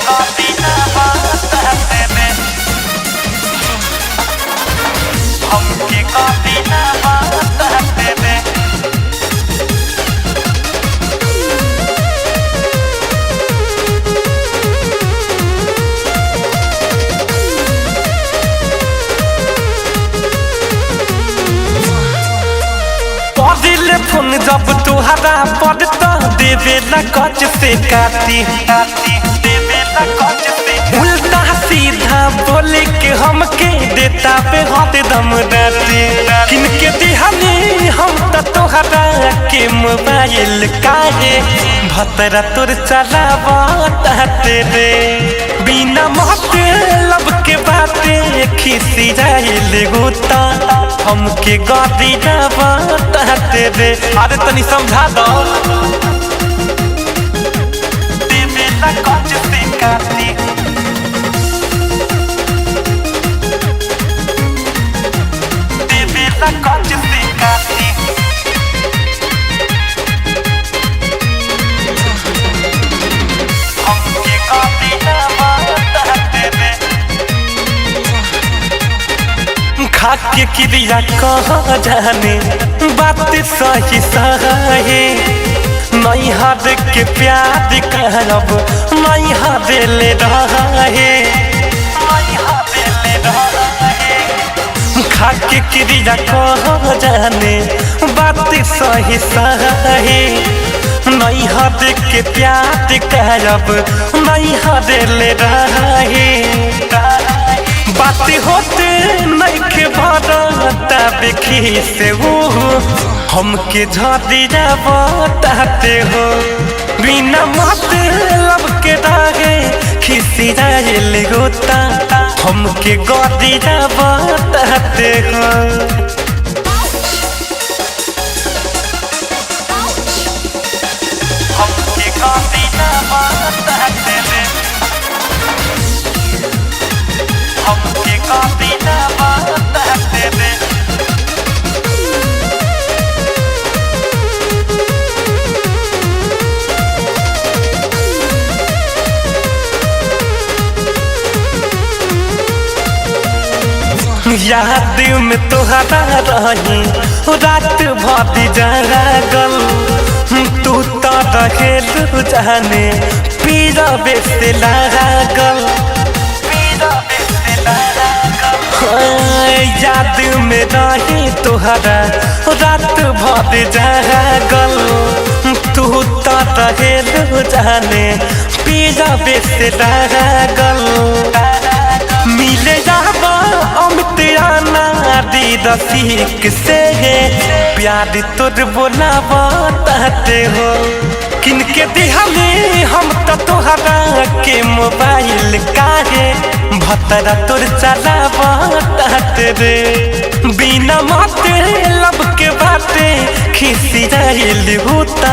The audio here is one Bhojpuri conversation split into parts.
कॉपी ना बताते में हमके कॉपी ना बताते में पढ़िले फोन जब तुहरा पढ़ता देवेला कच से काटी देवेला कच से उल्टा सीधा बोले के हमके देता पे हाथ दम डाटे किनके दिहानी हम तो तुहरा के मोबाइल काहे भतरा तोर चलावताते रे बिना मतलब के बातें खिसी जाइले होता हमके गाड़ी ना बताते रे अरे तनी समझा दो देवेला कच से काटी देवेला कच से काटी हमके गाड़ी ना बताते रे खाके क्रिया कह जाने बात सही सही नहीं हद के प्यार करब नहीं हद ले रहे खाके क्रिया कह जाने बात सही सही नहीं हद के प्यार करब नहीं हद ले रहे बात होते नहीं के भरता बेखी से वो हमके झड़िया बताते हो बिना मतलब के रहे खिसी जाइले होता हमके गड़िया बताते हो हमके गड़िया बताते हो हमके कॉपी ना बताते में याद में तोहरा रही रात भर जागल तू तो रहेलू जाने पीरा बेसे लागल याद में रही तोहरा रात भर जागल तू तो रहेलू जाने पीरा बेसे लागल मिले जाबा अमित आना दी रसिक से प्यार तोर बोला बताते हो किनके दिहानी हम तो तोहरा के मोबाइल काहे भतरा तोर चला बताते रे बिना मतलब के बातें खिसी जाइल होता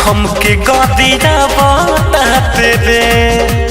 हमके गड़िया बताते रे।